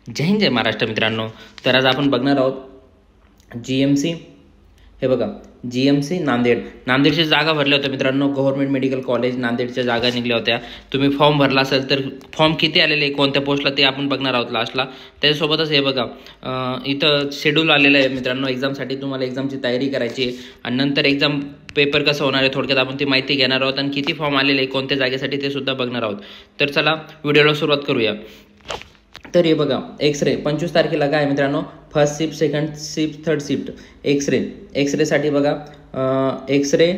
जय हिंद जय महाराष्ट्र मित्रांनो. तर आज आपण बघणार आहोत GMC. हे बघा, GMC नांदेडच्या जागा भरल्या होत्या मित्रांनो. गव्हर्नमेंट मेडिकल कॉलेज नांदेडच्या जागा निघल्या होत्या. तुम्ही फॉर्म भरला असेल तर फॉर्म किती आलेले, कोणत्या पोस्टला, ते आपण बघणार आहोत लास्टला. त्याच्यासोबतच हे बघा, इथं शेड्यूल आलेलं आहे मित्रांनो. एक्झामसाठी तुम्हाला एक्झामची तयारी करायची आहे आणि नंतर एक्झाम पेपर कसं होणार आहे थोडक्यात आपण ती माहिती घेणार आहोत आणि किती फॉर्म आलेले कोणत्या जागेसाठी ते सुद्धा बघणार आहोत. तर चला व्हिडिओला सुरुवात करूया. तर हे बघा, एक्सरे 25 तारखेला काय मित्रांनो, first shift, second shift, third shift. एक्सरेसाठी बघा, एक्सरे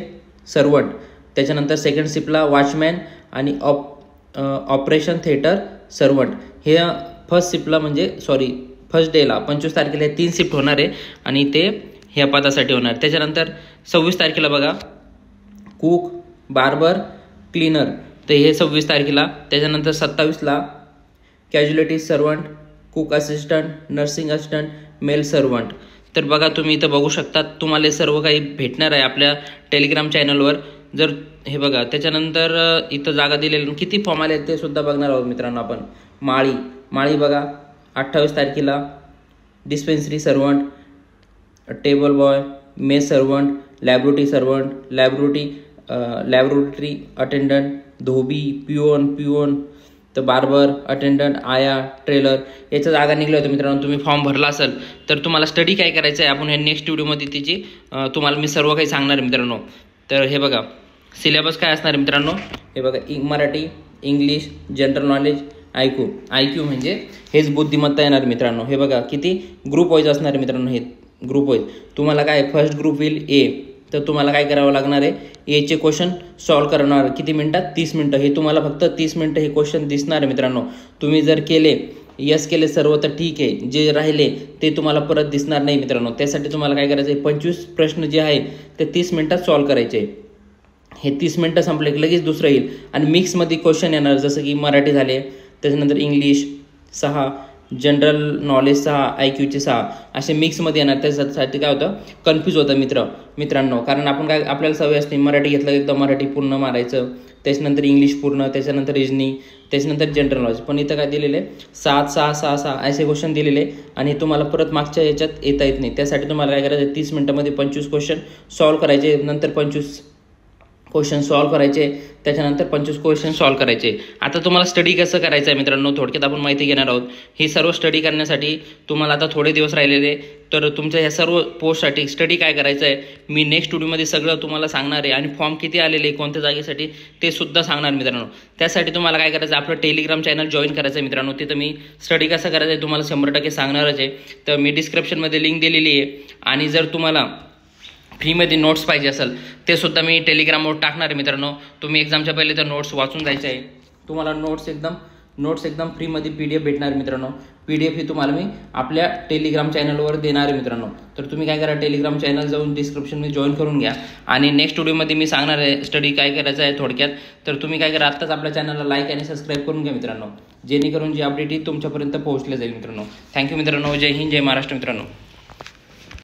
सर्वंट. त्याच्यानंतर सेकंड शिफ्टला वॉचमॅन आणि ऑपरेशन थिएटर सर्वंट. हे फर्स्ट शिफ्टला म्हणजे फर्स्ट डेला 25 तारखेला 3 शिफ्ट होणार आहे आणि ते ह्या पदासाठी होणार. त्याच्यानंतर 26 तारखेला बघा, कुक, बार्बर, क्लीनर. तर हे 26 तारखेला. त्याच्यानंतर 27ला casualty servant, cook assistant, nursing assistant, male servant. तर बघा, तुम्ही इथं बघू शकता, तुम्हाला सर्व काही भेटणार आहे आपल्या टेलिग्राम चॅनलवर. जर हे बघा, त्याच्यानंतर इथं जागा दिलेली, किती फॉर्म आले ते सुद्धा बघणार आहोत मित्रांनो आपण. माळी बघा, 28 तारखेला dispensary servant, table boy, mess servant, laboratory servant, laboratory attendant, dhobi, peon, तर बार्बर, अटेंडंट, आया, ट्रेलर. याच्या जागा निघल्या होत्या मित्रांनो. तुम्ही फॉर्म भरला असेल तर तुम्हाला स्टडी काय करायचं आहे आपण हे नेक्स्ट व्हिडिओमध्ये तिची तुम्हाला मी सर्व काही सांगणार आहे मित्रांनो. तर हे बघा, सिलेबस काय असणार आहे मित्रांनो. हे बघा, Marathi, English, general knowledge, IQ म्हणजे हेच बुद्धिमत्ता येणार मित्रांनो. हे बघा, किती ग्रुप वाईज असणार आहे मित्रांनो. हे ग्रुप वाईज तुम्हाला काय, फर्स्ट ग्रुप येईल ए. तर तुम्हाला काय करावं लागणार आहे, एचे क्वेश्चन सॉल्व करणार. किती मिनिटात? 30 मिनिटं. हे तुम्हाला फक्त 30 मिनिटं हे क्वेश्चन दिसणार आहे मित्रांनो. तुम्ही जर केले, यस केले सर्व तर ठीक आहे. जे राहिले ते तुम्हाला परत दिसणार नाही मित्रांनो. त्यासाठी तुम्हाला काय करायचं आहे, 25 प्रश्न जे आहे ते 30 मिनिटात सॉल्व करायचे. हे 30 मिनिटं संपले की लगेच दुसरं येईल आणि मिक्समध्ये क्वेश्चन येणार, जसं की मराठी झाले, त्याच्यानंतर इंग्लिश 6, जनरल नॉलेज 6, IQचे 6, असे मिक्समध्ये येणार. त्याच्यासाठी काय होतं, कन्फ्यूज होतं मित्रांनो. कारण आपण काय, आपल्याला सवय असते मराठी घेतलं एकदम मराठी पूर्ण मारायचं, त्याच्यानंतर इंग्लिश पूर्ण, त्याच्यानंतर रिजनिंग, त्याच्यानंतर जनरल नॉलेज. पण इथं काय दिलेलं आहे, 7, 6, 6, 6 असे क्वेश्चन दिलेले आणि तुम्हाला परत मागच्या याच्यात येता येत नाही. त्यासाठी तुम्हाला काय करायचं, 30 मिनिटामध्ये 25 क्वेश्चन सॉल्व करायचे, नंतर 25 क्वेश्चन सॉल्व करायचे, त्याच्यानंतर 25 क्वेश्चन सॉल्व करायचे. आता तुम्हाला स्टडी कसं करायचं आहे मित्रांनो, थोडक्यात आपण माहिती घेणार आहोत. ही सर्व स्टडी करण्यासाठी तुम्हाला आता थोडे दिवस राहिलेले, तर तुमच्या ह्या सर्व पोस्टसाठी स्टडी काय करायचं आहे मी नेक्स्ट व्हिडिओमध्ये सगळं तुम्हाला सांगणार आहे. आणि फॉर्म किती आलेले, कोणत्या जागेसाठी ते सुद्धा सांगणार मित्रांनो. त्यासाठी तुम्हाला काय करायचं, आपलं टेलिग्राम चॅनल जॉईन करायचं आहे मित्रांनो. तिथं मी स्टडी कसं करायचं आहे तुम्हाला 100% सांगणारच आहे. तर मी डिस्क्रिप्शनमध्ये लिंक दिलेली आहे. आणि जर तुम्हाला फ्रीमध्ये नोट्स पाहिजे असेल ते सुद्धा मी टेलिग्रामवर टाकणार आहे मित्रांनो. तुम्ही एक्झामच्या पहिले तर नोट्स वाचून जायचे आहे. तुम्हाला नोट्स एकदम फ्रीमध्ये PDF भेटणार मित्रांनो. PDF ही तुम्हाला मी आपल्या टेलिग्राम चॅनलवर देणार आहे मित्रांनो. तर तुम्ही काय करा, टेलिग्राम चॅनल जाऊन डिस्क्रिप्शनमध्ये जॉईन करून घ्या. आणि नेक्स्ट व्हिडिओमध्ये मी सांगणार आहे स्टडी काय करायचं आहे थोडक्यात. तर तुम्ही काय करा, आत्ताच आपल्या चॅनलला लाईक आणि सबस्क्राईब करून घ्या मित्रांनो, जेणेकरून जी अपडेट ही तुमच्यापर्यंत पोहोचले जाईल मित्रांनो. थँक्यू मित्रांनो. जय हिंद जय महाराष्ट्र मित्रांनो.